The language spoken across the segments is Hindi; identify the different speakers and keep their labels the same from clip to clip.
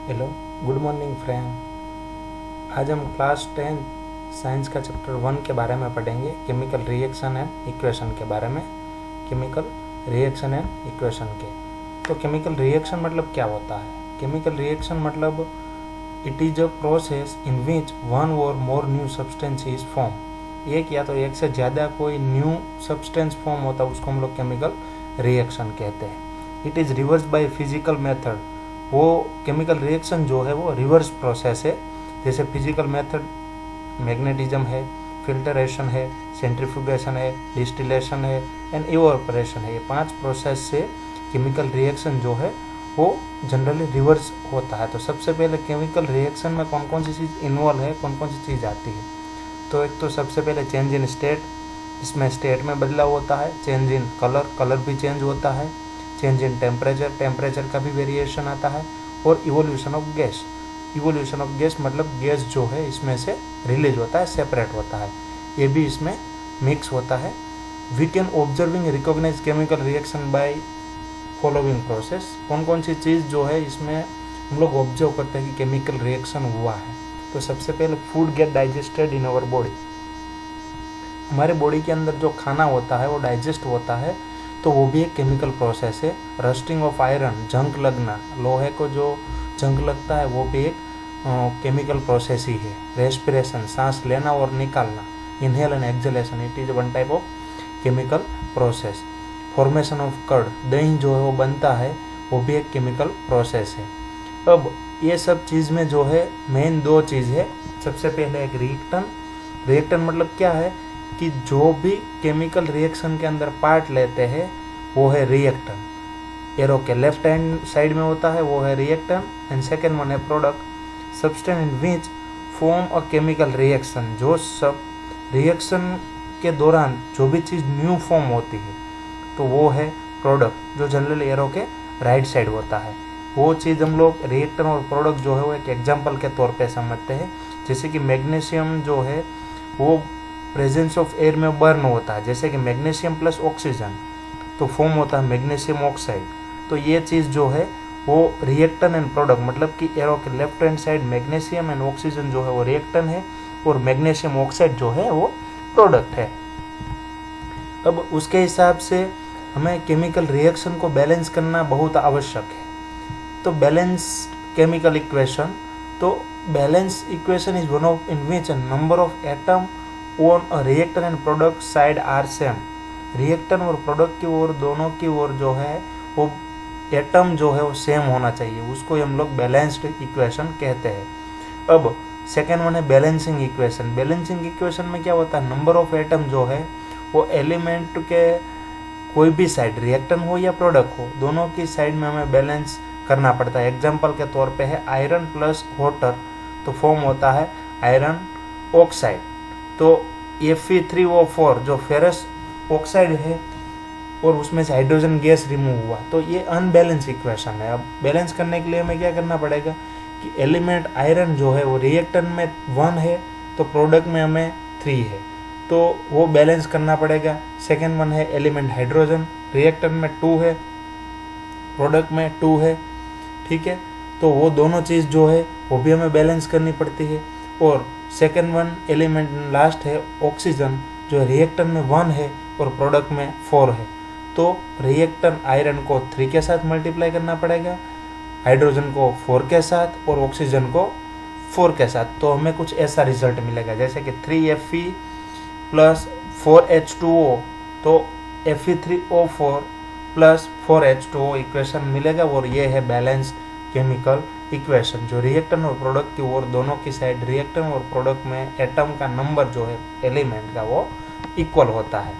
Speaker 1: Hello, good morning friend. आज हम क्लास 10 साइंस का चैप्टर 1 के बारे में पढ़ेंगे, केमिकल रिएक्शन एंड इक्वेशन के बारे में। केमिकल रिएक्शन एंड इक्वेशन के तो केमिकल रिएक्शन मतलब क्या होता है? केमिकल रिएक्शन मतलब it is a process in which one or more new substance is form. एक या तो एक से ज़्यादा कोई न्यू सब्सटेंस फॉर्म होता है, उसको हम लोग केमिकल रिएक्शन कहते हैं। It is reverse by physical method. वो केमिकल रिएक्शन जो है वो रिवर्स प्रोसेस है। जैसे फिजिकल मेथड मैग्नेटिज्म है, फिल्टरेशन है, सेंट्रीफ्यूगेशन है, डिस्टिलेशन है एंड इवोपरेशन है। ये 5 प्रोसेस से केमिकल रिएक्शन जो है वो जनरली रिवर्स होता है। तो सबसे पहले केमिकल रिएक्शन में कौन कौन सी चीज़ इन्वॉल्व है, कौन कौन सी चीज़ आती है? तो एक तो सबसे पहले चेंज इन स्टेट, इसमें स्टेट में बदलाव होता है। चेंज इन कलर, कलर भी चेंज होता है। चेंज इन टेम्परेचर, टेम्परेचर का भी वेरिएशन आता है। और evolution of gas, evolution of gas मतलब गैस जो है इसमें से रिलीज होता है, सेपरेट होता है, ये भी इसमें मिक्स होता है। We can observing recognise chemical reaction by following process. कौन कौन सी चीज़ जो है इसमें हम लोग ऑब्जर्व करते हैं कि केमिकल रिएक्शन हुआ है? तो सबसे पहले food get digested in our body. हमारे बॉडी के अंदर जो खाना होता है वो डाइजेस्ट होता है, तो वो भी एक केमिकल प्रोसेस है। रस्टिंग ऑफ आयरन, जंग लगना, लोहे को जो जंग लगता है वो भी एक केमिकल प्रोसेस ही है। रेस्पिरेशन, सांस लेना और निकालना, inhale and exhalation, it is one type of chemical process. Formation of curd, दही जो है वो बनता है, वो भी एक केमिकल प्रोसेस है। अब ये सब चीज़ में जो है मेन 2 चीज़ है। सबसे पहले एक रिएक्टेंट। रिएक्टेंट मतलब क्या है कि जो भी केमिकल रिएक्शन के अंदर पार्ट लेते हैं वो है रिएक्टेंट। एरो के लेफ्ट हैंड साइड में होता है वो है रिएक्टेंट एंड सेकेंड वन है product. Substance in which form a chemical reaction, जो सब रिएक्शन के दौरान जो भी चीज़ न्यू फॉर्म होती है तो वो है प्रोडक्ट, जो जनरली एरो के राइट साइड होता है। वो चीज़ हम लोग रिएक्टेंट और प्रोडक्ट जो है वो एक एग्जाम्पल के तौर पे समझते हैं। जैसे कि मैग्नीशियम जो है वो प्रेजेंस ऑफ एयर में बर्न होता है, जैसे कि मैग्नीशियम प्लस ऑक्सीजन तो फॉर्म होता है मैग्नीशियम ऑक्साइड। तो ये चीज़ जो है वो रिएक्टेंट एंड प्रोडक्ट, मतलब कि एरो के left hand side magnesium and oxygen जो है वो रिएक्टेंट है और मैग्नीशियम ऑक्साइड जो है वो प्रोडक्ट है। अब उसके हिसाब से हमें केमिकल रिएक्शन को बैलेंस करना बहुत आवश्यक है। तो बैलेंस केमिकल इक्वेशन, तो balance equation is one of in which number of atom on a reactant and product side are same. Reactant और प्रोडक्ट की ओर, दोनों की ओर जो है वो एटम जो है वो सेम होना चाहिए, उसको हम लोग बैलेंस्ड इक्वेशन कहते हैं। अब सेकेंड वन है बैलेंसिंग इक्वेशन। बैलेंसिंग इक्वेशन में क्या होता है, नंबर ऑफ एटम जो है वो एलिमेंट के कोई भी साइड, रिएक्टेंट हो या प्रोडक्ट हो, दोनों की साइड में हमें बैलेंस करना पड़ता है। एग्जाम्पल के तौर पे है आयरन प्लस वाटर, तो फॉर्म होता है आयरन ऑक्साइड। तो Fe3O4 जो फेरस ऑक्साइड है और उसमें से हाइड्रोजन गैस रिमूव हुआ, तो ये अनबैलेंस इक्वेशन है। अब बैलेंस करने के लिए हमें क्या करना पड़ेगा कि एलिमेंट आयरन जो है वो रिएक्टेंट में 1 है तो प्रोडक्ट में हमें 3 है, तो वो बैलेंस करना पड़ेगा। सेकेंड वन है एलिमेंट हाइड्रोजन, रिएक्टेंट में 2 है, प्रोडक्ट में 2 है, ठीक है। तो वो दोनों चीज़ जो है वो भी हमें बैलेंस करनी पड़ती है। और सेकेंड वन एलिमेंट लास्ट है ऑक्सीजन, जो रिएक्टेंट में 1 है और प्रोडक्ट में 4 है, तो रिएक्टेंट आयरन को 3 के साथ मल्टीप्लाई करना पड़ेगा, हाइड्रोजन को 4 के साथ और ऑक्सीजन को 4 के साथ, तो हमें कुछ ऐसा रिजल्ट मिलेगा जैसे कि 3Fe प्लस 4H2O, तो Fe3O4 प्लस 4H2O इक्वेशन मिलेगा। और ये है बैलेंस केमिकल इक्वेशन, जो रिएक्टेंट और प्रोडक्ट की ओर दोनों की साइड, रिएक्टेंट और प्रोडक्ट में एटम का नंबर जो है एलिमेंट का वो इक्वल होता है।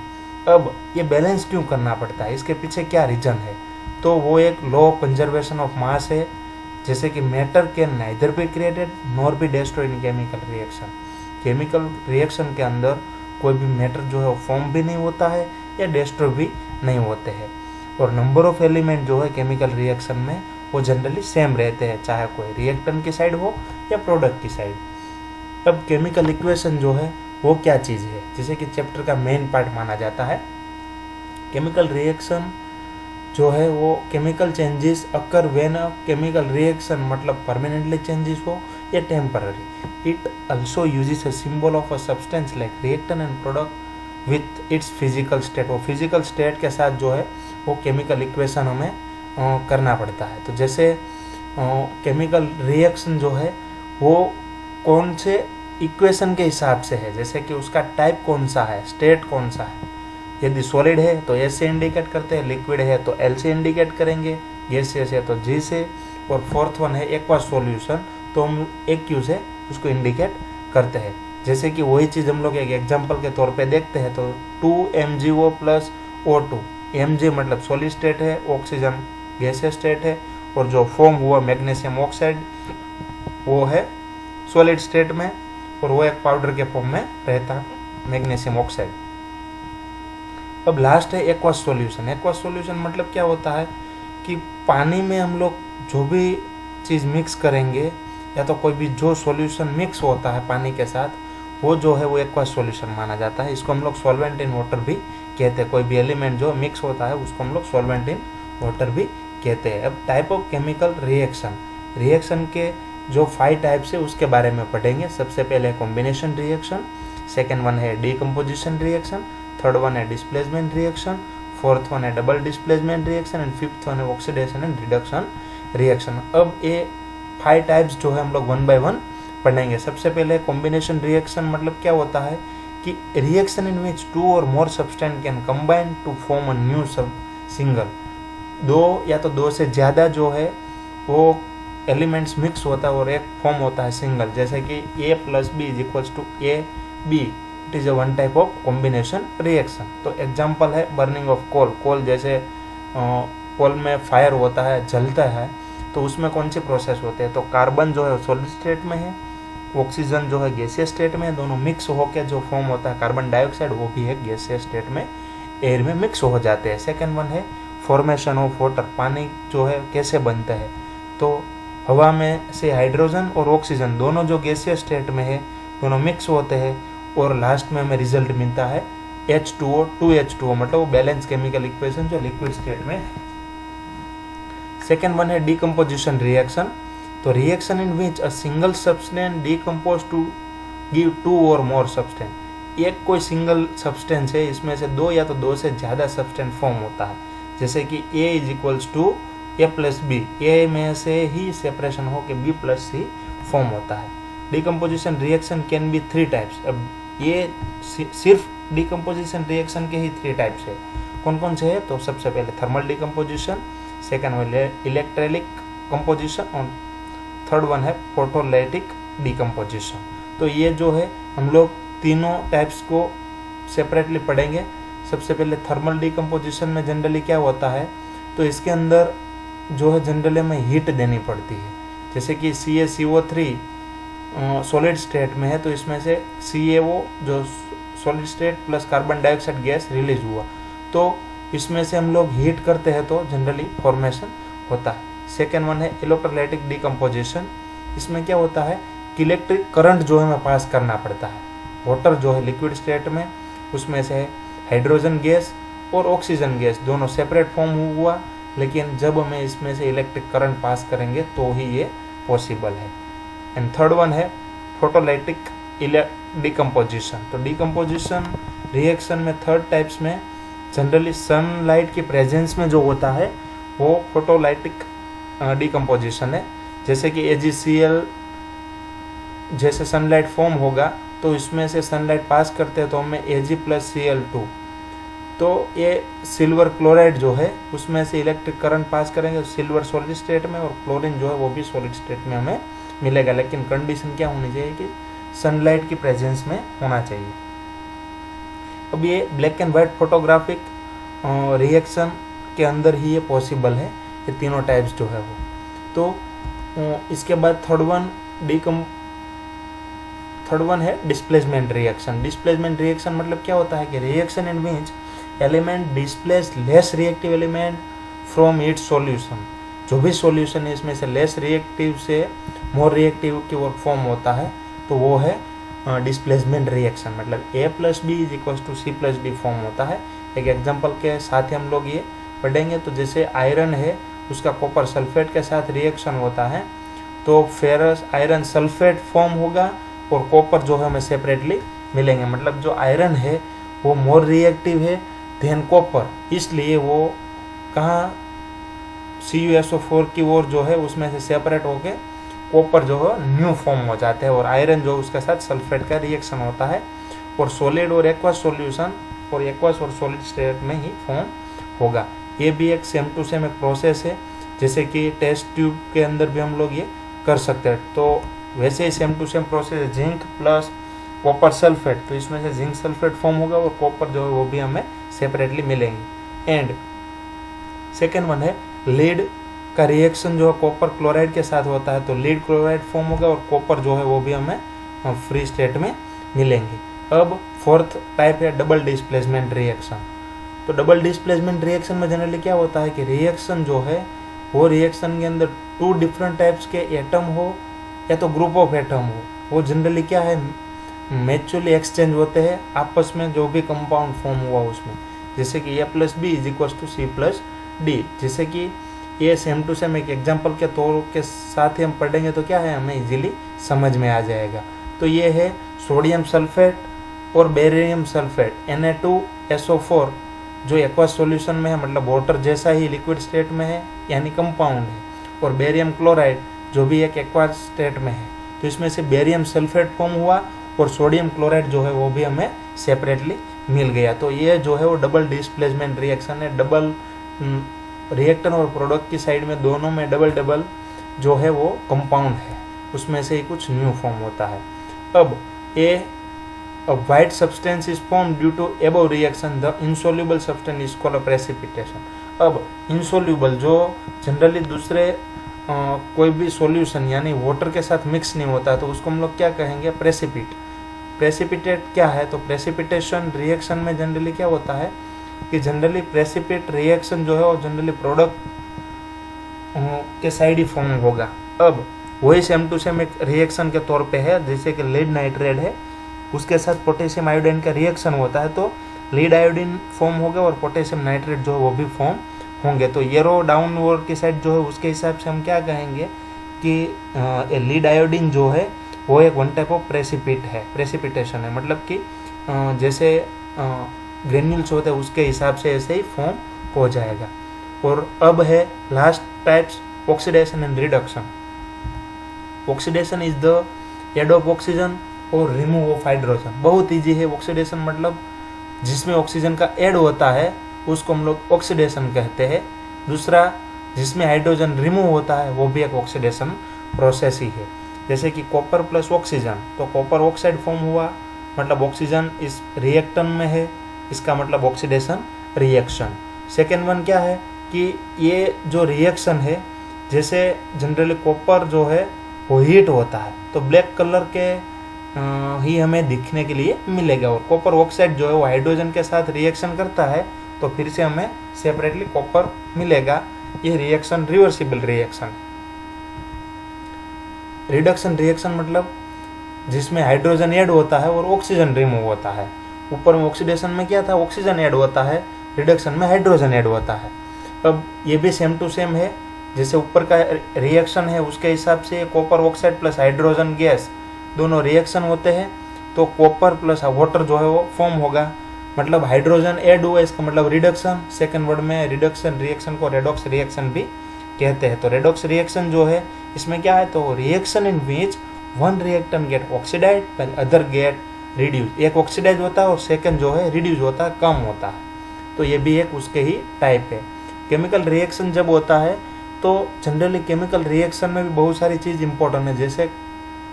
Speaker 1: अब ये बैलेंस क्यों करना पड़ता है, इसके पीछे क्या रीजन है? तो वो एक law of conservation of mass है, जैसे कि matter can neither be created nor be destroyed in chemical reaction. Chemical reaction के अंदर कोई भी मैटर जो है वो फॉर्म भी नहीं होता है या डिस्ट्रॉय भी नहीं होते हैं। और नंबर ऑफ एलिमेंट जो है केमिकल रिएक्शन में वो जनरली सेम रहते हैं, चाहे कोई रिएक्टेंट की साइड हो या प्रोडक्ट की साइड। अब केमिकल इक्वेशन जो है वो क्या चीज़ है, जैसे कि चैप्टर का मेन पार्ट माना जाता है। केमिकल रिएक्शन जो है वो chemical changes occur when a chemical reaction मतलब परमानेंटली चेंजेस हो या temporary. It also uses a symbol of a substance like reactant and product with its physical state. वो फिजिकल स्टेट के साथ जो है वो केमिकल इक्वेशन हमें करना पड़ता है। तो जैसे केमिकल रिएक्शन जो है वो कौन से इक्वेशन के हिसाब से है, जैसे कि उसका टाइप कौन सा है, स्टेट कौन सा है। यदि सॉलिड है तो एस से इंडिकेट करते हैं, लिक्विड है तो एल से इंडिकेट करेंगे, गैसियस है तो जी से, और फोर्थ वन है एक्वस सॉल्यूशन तो हम एक क्यू से उसको इंडिकेट करते हैं। जैसे कि वही चीज़ हम लोग एक एग्जांपल के तौर पे देखते हैं तो 2MgO प्लस O2, Mg मतलब सॉलिड स्टेट है, ऑक्सीजन गैसियस स्टेट है, और जो फॉर्म हुआ मैग्नीशियम ऑक्साइड वो है सॉलिड स्टेट में, और वो एक पाउडर के फॉर्म में रहता है मैग्नीशियम ऑक्साइड। अब लास्ट है एक्वस सॉल्यूशन। एक्वस सॉल्यूशन मतलब क्या होता है कि पानी में हम लोग जो भी चीज़ मिक्स करेंगे या तो कोई भी जो सॉल्यूशन मिक्स होता है पानी के साथ वो जो है वो एक्वस सॉल्यूशन माना जाता है। इसको हम लोग सॉल्वेंट इन वाटर भी कहते हैं। कोई भी एलिमेंट जो मिक्स होता है उसको हम लोग सॉल्वेंट इन वाटर भी कहते हैं। अब type of chemical reaction, reaction के जो 5 टाइप्स है उसके बारे में पढ़ेंगे। सबसे पहले कॉम्बिनेशन रिएक्शन, सेकेंड वन है डीकम्पोजिशन रिएक्शन, थर्ड वन है डिस्प्लेसमेंट रिएक्शन, फोर्थ वन है double displacement reaction and fifth one है ऑक्सीडेशन एंड रिडक्शन रिएक्शन। अब ये 5 टाइप्स जो है हम लोग 1 बाय 1 पढ़ेंगे। सबसे पहले कॉम्बिनेशन रिएक्शन मतलब क्या होता है कि रिएक्शन इन विच 2 और more substance can combine to form a new single. 2 या तो 2 से ज़्यादा जो है वो एलिमेंट्स मिक्स होता है और एक फॉर्म होता है सिंगल, जैसे कि A + B = AB, it is a one type of combination reaction. तो एग्जांपल है बर्निंग ऑफ कोल। कोल जैसे कोल में फायर होता है, जलता है, तो उसमें कौन सी प्रोसेस होते हैं, तो कार्बन जो है सॉलिड स्टेट में है, ऑक्सीजन जो है गैसियस स्टेट में है, दोनों मिक्स होकर जो फॉर्म होता है कार्बन डाइऑक्साइड वो भी है गैसियस स्टेट में, एयर में मिक्स हो जाते हैं। सेकेंड वन है फॉर्मेशन ऑफ वाटर। पानी जो है कैसे बनता है, तो हवा में से हाइड्रोजन और ऑक्सीजन दोनों जो गैसियस स्टेट में है दोनों मिक्स होते हैं और लास्ट में हमें रिजल्ट मिलता है H2O 2H2O, मतलब वो बैलेंस केमिकल इक्वेशन जो लिक्विड स्टेट में है। सेकेंड वन है डीकम्पोजिशन रिएक्शन। तो reaction in which a single substance decompose to give 2 और मोर सब्सटेंस। एक कोई सिंगल सब्सटेंस है, इसमें से 2 या तो 2 से ज़्यादा सब्सटेंस फॉर्म होता है, जैसे कि A = A + B, A में से ही सेपरेशन हो के B + C फॉर्म होता है। Decomposition reaction can be 3 types. अब ये सिर्फ डीकम्पोजिशन रिएक्शन के ही 3 टाइप्स है। कौन कौन से है, तो सबसे पहले थर्मल डीकम्पोजिशन, सेकेंड वन है इलेक्ट्रोलिक कंपोजिशन और थर्ड वन है फोटोलाइटिक डीकम्पोजिशन। तो ये जो है हम लोग तीनों टाइप्स को सेपरेटली पढ़ेंगे। सबसे पहले थर्मल डीकम्पोजिशन में जनरली क्या होता है, तो इसके अंदर जो है जनरली हमें हीट देनी पड़ती है। जैसे कि CaCO3 सॉलिड स्टेट में है तो इसमें से CaO जो solid state plus carbon dioxide gas release हुआ, तो इसमें से हम लोग हीट करते हैं तो जनरली फॉर्मेशन होता है। सेकेंड वन है इलेक्ट्रोलाइटिक डीकम्पोजिशन। इसमें क्या होता है कि इलेक्ट्रिक करंट जो है हमें पास करना पड़ता है। वाटर जो है लिक्विड स्टेट में, उसमें से हाइड्रोजन गैस और ऑक्सीजन गैस दोनों सेपरेट फॉर्म हुआ, लेकिन जब हमें इसमें से इलेक्ट्रिक करंट पास करेंगे तो ही ये पॉसिबल है। एंड थर्ड वन है फोटोलाइटिक डीकम्पोजिशन। तो डीकम्पोजिशन रिएक्शन में थर्ड टाइप्स में जनरली सनलाइट की प्रेजेंस में जो होता है वो फोटोलाइटिक डीकम्पोजिशन है। जैसे कि AgCl जैसे सनलाइट फॉर्म होगा तो इसमें से सनलाइट पास करते हैं तो हमें Ag + Cl2, तो ये सिल्वर क्लोराइड जो है उसमें से इलेक्ट्रिक करंट पास करेंगे तो सिल्वर सॉलिड स्टेट में और क्लोरीन जो है वो भी सॉलिड स्टेट में हमें मिलेगा, लेकिन कंडीशन क्या होनी चाहिए कि सनलाइट की प्रेजेंस में होना चाहिए। अब ये black and white photographic reaction के अंदर ही ये पॉसिबल है, ये तीनों टाइप्स जो है वो। तो इसके बाद थर्ड वन है डिस्प्लेसमेंट रिएक्शन। डिस्प्लेसमेंट रिएक्शन मतलब क्या होता है कि reaction in which element displace less reactive element from its solution. जो भी सॉल्यूशन है इसमें से लेस रिएक्टिव से मोर रिएक्टिव की ओर फॉर्म होता है तो वो है डिस्प्लेसमेंट रिएक्शन। मतलब A + B = C + D form होता है। एक एग्जांपल के साथ ही हम लोग ये पढ़ेंगे। तो जैसे आयरन है उसका कॉपर सल्फेट के साथ रिएक्शन होता है तो फेरस आयरन सल्फेट फॉर्म होगा और कॉपर जो है हमें सेपरेटली मिलेंगे। मतलब जो आयरन है वो मोर रिएक्टिव है देन कॉपर, इसलिए वो कहाँ CuSO4 की ओर जो है उसमें से सेपरेट होके कॉपर जो है न्यू फॉर्म हो जाते हैं और आयरन जो उसके साथ सल्फेट का रिएक्शन होता है और सॉलिड और एक्वस सॉल्यूशन और एक्वस और सॉलिड स्टेट में ही फॉर्म होगा। ये भी एक सेम टू सेम एक प्रोसेस है, जैसे कि टेस्ट ट्यूब के अंदर भी हम लोग ये कर सकते हैं। तो वैसे ही सेम टू सेम प्रोसेस है, जिंक प्लस कॉपर सल्फेट, तो इसमें से जिंक सल्फेट फॉर्म होगा और कॉपर जो है वो भी हमें सेपरेटली मिलेंगे। एंड सेकेंड वन है लीड का रिएक्शन जो है कॉपर क्लोराइड के साथ होता है तो लीड क्लोराइड फॉर्म होगा और कॉपर जो है वो भी हमें फ्री स्टेट में मिलेंगे। अब फोर्थ टाइप है डबल डिस्प्लेसमेंट रिएक्शन। तो डबल डिस्प्लेसमेंट रिएक्शन में जनरली क्या होता है कि रिएक्शन जो है वो रिएक्शन के अंदर टू डिफरेंट टाइप्स के एटम हो या तो ग्रुप ऑफ एटम हो, वो जनरली क्या है म्यूचुअली एक्सचेंज होते हैं आपस में जो भी कंपाउंड फॉर्म हुआ उसमें, जैसे कि A+B = C+D। जैसे कि ये सेम टू सेम एक एग्जांपल के तौर के साथ ही हम पढ़ेंगे तो क्या है हमें इजीली समझ में आ जाएगा। तो ये है सोडियम सल्फेट और बेरियम सल्फेट Na2SO4 जो एक्वस सॉल्यूशन में है, मतलब वाटर जैसा ही लिक्विड स्टेट में है यानी कंपाउंड है, और बेरियम क्लोराइड जो भी एक एक्वस स्टेट में है। तो इसमें से बेरियम सल्फेट फॉर्म हुआ और सोडियम क्लोराइड जो है वो भी हमें सेपरेटली मिल गया। तो ये जो है वो डबल डिस्प्लेसमेंट रिएक्शन है। डबल रिएक्टर और प्रोडक्ट की साइड में दोनों में डबल डबल जो है वो कंपाउंड है, उसमें से ही कुछ न्यू फॉर्म होता है। अब a white substance is formed due to above reaction, the insoluble substance is called a precipitation। अब insoluble जो जनरली दूसरे कोई भी सॉल्यूशन यानी वाटर के साथ मिक्स नहीं होता है तो उसको हम लोग क्या कहेंगे, प्रेसिपिटेट क्या है। तो प्रेसिपिटेशन रिएक्शन में जनरली क्या होता है कि जनरली प्रेसिपिट रिएक्शन जो है वो जनरली प्रोडक्ट के साइड ही फॉर्म होगा। अब वही सेम टू सेम एक रिएक्शन के तौर पे है, जैसे कि लीड नाइट्रेट है उसके साथ पोटेशियम आयोडीन का रिएक्शन होता है तो लीड आयोडीन फॉर्म होगा और पोटेशियम नाइट्रेट जो है वो भी फॉर्म होंगे। तो येरो डाउनवर्ड की साइड जो है उसके हिसाब से हम क्या कहेंगे कि लीड आयोडीन जो है वो एक वन टाइप ऑफ प्रेसिपिटेशन है, मतलब कि जैसे ग्रेन्यूल्स होते हैं उसके हिसाब से ऐसे ही फॉर्म हो जाएगा। और अब है last types oxidation and reduction. Oxidation is the add of oxygen और रिमूव ऑफ हाइड्रोजन। बहुत ईजी है ऑक्सीडेशन, मतलब जिसमें ऑक्सीजन का ऐड होता है उसको हम लोग ऑक्सीडेशन कहते हैं। दूसरा जिसमें हाइड्रोजन रिमूव होता है वो भी एक ऑक्सीडेशन प्रोसेस ही है। जैसे कि कॉपर प्लस ऑक्सीजन, तो कॉपर ऑक्साइड फॉर्म हुआ, मतलब ऑक्सीजन इस रिएक्टेंट में है, इसका मतलब ऑक्सीडेशन रिएक्शन। सेकेंड वन क्या है कि ये जो रिएक्शन है, जैसे जनरली कॉपर जो है वो हीट होता है तो ब्लैक कलर के ही हमें दिखने के लिए मिलेगा, और कॉपर ऑक्साइड जो है वो हाइड्रोजन के साथ रिएक्शन करता है तो फिर से हमें सेपरेटली कॉपर मिलेगा। ये reaction reversible reaction. Reduction reaction मतलब जिसमें हाइड्रोजन ऐड होता है और ऑक्सीजन रिमूव होता है। ऊपर में ऑक्सीडेशन में क्या था, ऑक्सीजन ऐड होता है, रिडक्शन में हाइड्रोजन ऐड होता है। अब ये भी सेम टू सेम है, जैसे ऊपर का रिएक्शन है उसके हिसाब से copper oxide plus hydrogen gas दोनों रिएक्शन होते हैं तो कॉपर प्लस वाटर जो है वो फॉर्म होगा, मतलब हाइड्रोजन ऐड हुआ, इसका मतलब रिडक्शन। सेकेंड वर्ड में रिडक्शन रिएक्शन को रेडॉक्स रिएक्शन भी कहते हैं। तो रेडॉक्स रिएक्शन जो है इसमें क्या है, तो reaction in which one reactant get oxidise when other get reduce. एक ऑक्सीडाइज होता है और सेकंड जो है रिड्यूस होता है, कम होता है। तो ये भी एक उसके ही टाइप है। केमिकल रिएक्शन जब होता है तो जनरली केमिकल रिएक्शन में भी बहुत सारी चीज़ इंपॉर्टेंट है, जैसे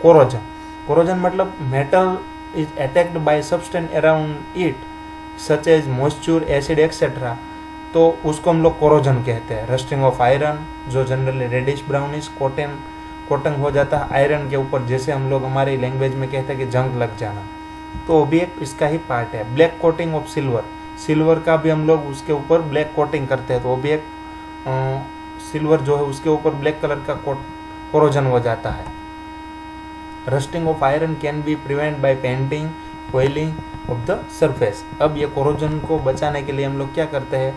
Speaker 1: कोरोजन। कोरोजन मतलब metal is attacked by substance around it such as moisture, acid etcetera, तो उसको हम लोग कोरोजन कहते हैं। रस्टिंग ऑफ आयरन जो जनरली रेडिश ब्राउनिश कोटिंग हो जाता है आयरन के ऊपर, जैसे हम लोग हमारी लैंग्वेज में कहते हैं कि जंग लग जाना, तो वो भी एक इसका ही पार्ट है। ब्लैक कोटिंग ऑफ सिल्वर का भी हम लोग उसके ऊपर ब्लैक कोटिंग करते हैं तो वो भी एक सिल्वर जो है उसके ऊपर ब्लैक कलर का कोरोजन हो जाता है। Rusting of iron can be prevent by painting oiling of the surface. अब ये कोरोजन को बचाने के लिए हम लोग क्या करते हैं,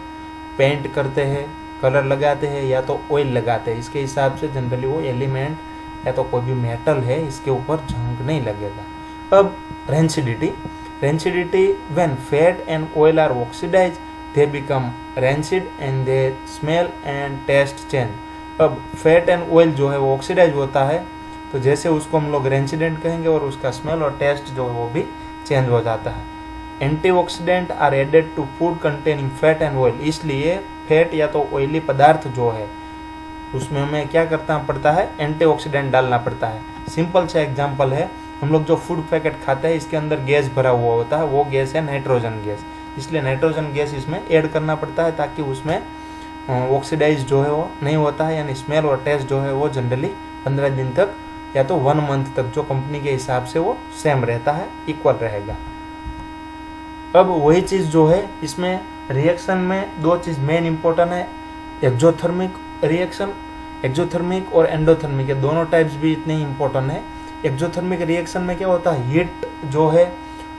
Speaker 1: पेंट करते हैं, कलर लगाते हैं या तो ऑयल लगाते हैं, इसके हिसाब से जनरली वो एलिमेंट या तो कोई भी मेटल है इसके ऊपर जंग नहीं लगेगा। अब rancidity when fat and oil are oxidise they become rancid and they smell and taste change. अब फैट एंड ऑयल जो है वो ऑक्सीडाइज होता है तो जैसे उसको हम लोग रेंसिडेंट कहेंगे और उसका स्मेल और टेस्ट जो है वो भी चेंज हो जाता है। Antioxidant are added to food containing fat and oil, इसलिए फैट या तो ऑयली पदार्थ जो है उसमें हमें क्या करना पड़ता है, एंटीऑक्सीडेंट डालना पड़ता है। सिंपल सा एग्जांपल है, हम लोग जो फूड पैकेट खाते हैं इसके अंदर गैस भरा हुआ होता है, वो गैस है नाइट्रोजन गैस, इसलिए नाइट्रोजन गैस इसमें ऐड करना पड़ता है ताकि उसमें ऑक्सीडाइज जो है वो नहीं होता है, यानी स्मेल और टेस्ट जो है वो जनरली 15 दिन तक या तो 1 मंथ तक जो कंपनी के हिसाब से वो सेम रहता है, इक्वल रहेगा। अब वही चीज़ जो है इसमें रिएक्शन में 2 चीज़ मेन इंपॉर्टेंट है, एक्सोथर्मिक रिएक्शन, एक्सोथर्मिक और एंडोथर्मिक, ये दोनों टाइप्स भी इतने इंपॉर्टेंट है। एक्सोथर्मिक रिएक्शन में क्या होता है, हीट जो है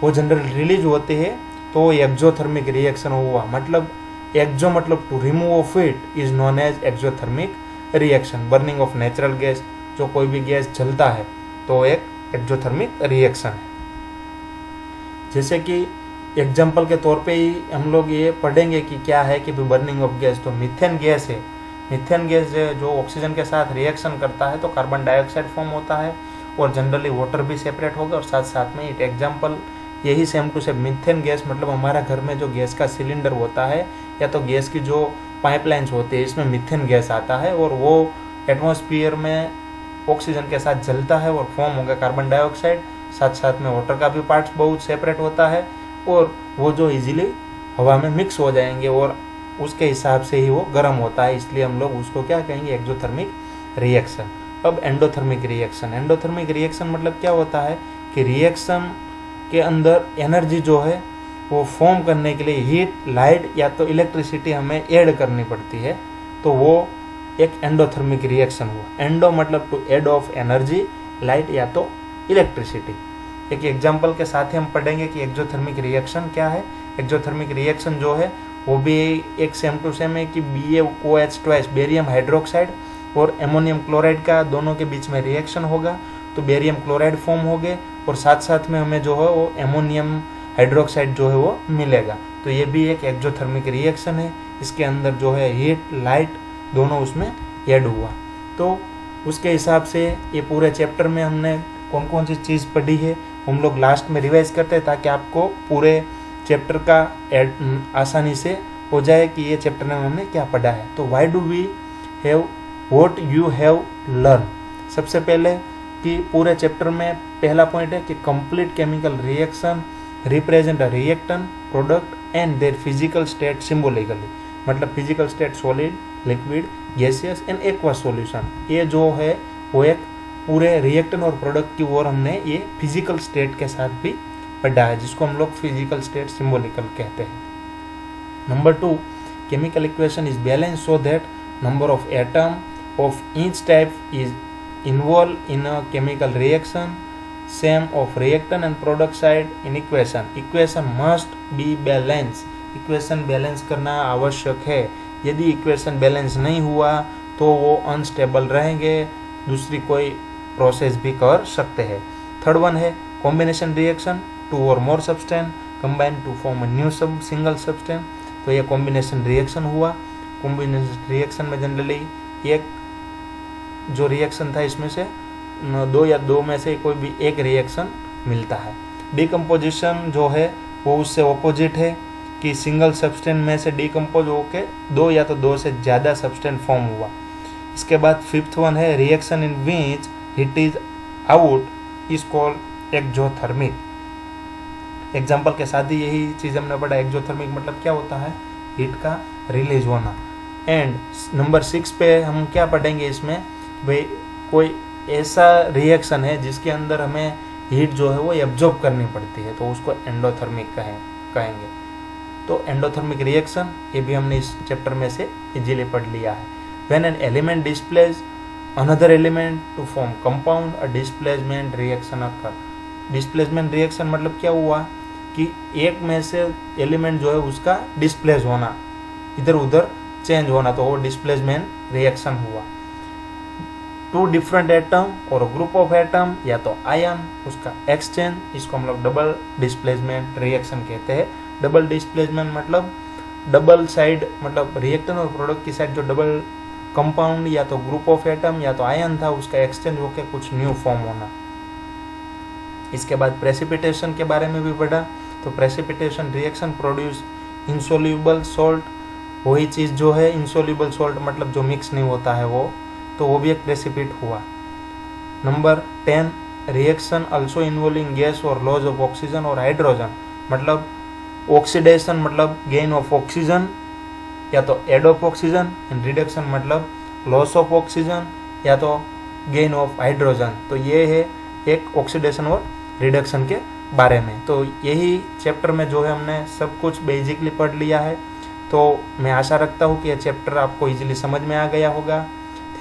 Speaker 1: वो जनरल रिलीज होती है तो एक्सोथर्मिक रिएक्शन हुआ। मतलब एक्सो मतलब to remove of heat is known as exothermic reaction. Burning of natural gas, जो कोई भी गैस जलता है तो एक एक्सोथर्मिक रिएक्शन है। जैसे कि एग्जाम्पल के तौर पे ही हम लोग ये पढ़ेंगे कि क्या है कि बर्निंग ऑफ गैस, तो मीथेन गैस है, मीथेन गैस जो ऑक्सीजन के साथ रिएक्शन करता है तो कार्बन डाइऑक्साइड फॉर्म होता है और जनरली वाटर भी सेपरेट होगा और साथ साथ में एक एग्जाम्पल यही same to same methane gas मतलब हमारा घर में जो गैस का सिलेंडर होता है या तो गैस की जो पाइपलाइंस होती है इसमें मीथेन गैस आता है और वो एटमॉस्फेयर में ऑक्सीजन के साथ जलता है और फॉर्म होगा कार्बन डाइऑक्साइड, साथ साथ में वाटर का भी पार्ट्स बहुत सेपरेट होता है और वो जो इजीली हवा में मिक्स हो जाएंगे और उसके हिसाब से ही वो गर्म होता है, इसलिए हम लोग उसको क्या कहेंगे, एक्सोथर्मिक रिएक्शन। अब एंडोथर्मिक रिएक्शन, एंडोथर्मिक रिएक्शन मतलब क्या होता है कि रिएक्शन के अंदर एनर्जी जो है वो फॉर्म करने के लिए हीट, लाइट या तो इलेक्ट्रिसिटी हमें ऐड करनी पड़ती है, तो वो एक एंडोथर्मिक रिएक्शन हुआ। एंडो मतलब to add of energy, light या तो इलेक्ट्रिसिटी। एक एग्जांपल के साथ ही हम पढ़ेंगे कि एक्सोथर्मिक रिएक्शन क्या है। एक्सोथर्मिक रिएक्शन जो है वो भी एक सेम टू सेम है कि BaOH बेरियम हाइड्रोक्साइड और एमोनियम क्लोराइड का दोनों के बीच में रिएक्शन होगा तो बेरियम क्लोराइड फॉर्म हो गए और साथ साथ में हमें जो है वो एमोनियम हाइड्रोक्साइड जो है वो मिलेगा, तो ये भी एक एक्सोथर्मिक रिएक्शन है। इसके अंदर जो है हीट, लाइट दोनों उसमें ऐड हुआ। तो उसके हिसाब से ये पूरे चैप्टर में हमने कौन कौन सी चीज़ पढ़ी है हम लोग लास्ट में रिवाइज करते हैं ताकि आपको पूरे चैप्टर का आसानी से हो जाए कि ये चैप्टर में हमने क्या पढ़ा है। तो why do we have what you have learn. सबसे पहले कि पूरे चैप्टर में पहला पॉइंट है कि complete chemical reaction represent a reactant product and their physical state symbolically, मतलब physical state solid, liquid, gaseous and aqua solution. ये जो है वो एक पूरे रिएक्टेंट और प्रोडक्ट की ओर हमने ये फिजिकल स्टेट के साथ भी पढ़ा है जिसको हम लोग फिजिकल स्टेट सिंबॉलिकल कहते हैं। Number 2, chemical equation is balance so that number of atom of each type is involved in a chemical reaction, same of reactant and product side in equation. Equation must be balanced. Equation balance करना आवश्यक है, यदि इक्वेशन बैलेंस नहीं हुआ तो वो अनस्टेबल रहेंगे, दूसरी कोई प्रोसेस भी कर सकते हैं। थर्ड वन है combination reaction, 2 or more substance combine to form a new single substance, तो ये कॉम्बिनेशन रिएक्शन हुआ। कॉम्बिनेशन रिएक्शन में जनरली एक जो रिएक्शन था इसमें से 2 या 2 में से कोई भी एक रिएक्शन मिलता है। डिकम्पोजिशन जो है वो उससे ऑपोजिट है कि सिंगल सब्सटेंस में से डिकम्पोज होके 2 या तो 2 से ज़्यादा सब्सटेंस फॉर्म हुआ। इसके बाद फिफ्थ वन है reaction in which heat is out is called exothermic. Example के साथ ही यही चीज़ हमने पढ़ा, एक्सोथर्मिक मतलब क्या होता है, हीट का रिलीज होना। एंड नंबर 6 पे हम क्या पढ़ेंगे इसमें, भाई कोई ऐसा रिएक्शन है जिसके अंदर हमें हीट जो है वो एब्जॉर्ब करनी पड़ती है तो उसको एंडोथर्मिक कहेंगे। तो एंडोथर्मिक रिएक्शन ये भी हमने इस चैप्टर में से इजीली पढ़ लिया है। When an element displaces another element to form compound a displacement reaction occur. Displacement reaction मतलब क्या हुआ कि एक में से एलिमेंट जो है उसका डिस्प्लेस होना, इधर उधर चेंज होना, तो वो डिस्प्लेसमेंट रिएक्शन हुआ। टू डिफरेंट एटम और ग्रुप ऑफ एटम या तो आयन, उसका एक्सचेंज, इसको हम लोग डबल डिस्प्लेसमेंट रिएक्शन कहते हैं। डबल डिस्प्लेसमेंट मतलब डबल साइड, मतलब रिएक्टेंट और प्रोडक्ट की साइड जो डबल कंपाउंड या तो ग्रुप ऑफ एटम या तो आयन था, उसका एक्सचेंज होकर कुछ न्यू फॉर्म होना। इसके बाद प्रेसिपिटेशन के बारे में भी पढ़ा। तो precipitation reaction produce insoluble salt, वही चीज़ जो है इंसोल्यूबल सॉल्ट मतलब जो मिक्स नहीं होता है वो, तो वो भी एक प्रेसिपिट हुआ। Number 10 reaction also involving gas और लॉस ऑफ ऑक्सीजन और हाइड्रोजन, मतलब ऑक्सीडेशन मतलब गेन ऑफ ऑक्सीजन या तो add of oxygen, and reduction मतलब लॉस ऑफ ऑक्सीजन या तो गेन ऑफ हाइड्रोजन। तो ये है एक ऑक्सीडेशन और रिडक्शन के बारे में। तो यही चैप्टर में जो है हमने सब कुछ बेसिकली पढ़ लिया है। तो मैं आशा रखता हूँ कि ये चैप्टर आपको इजीली समझ में आ गया होगा।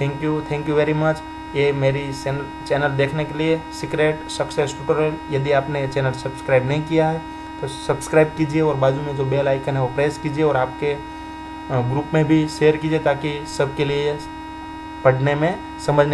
Speaker 1: थैंक यू वेरी मच ये मेरी चैनल देखने के लिए, सीक्रेट सक्सेस ट्यूटोरियल। यदि आपने ये चैनल सब्सक्राइब नहीं किया है तो सब्सक्राइब कीजिए और बाजू में जो बेल आइकन है वो प्रेस कीजिए और आपके ग्रुप में भी शेयर कीजिए ताकि सबके लिए पढ़ने में समझने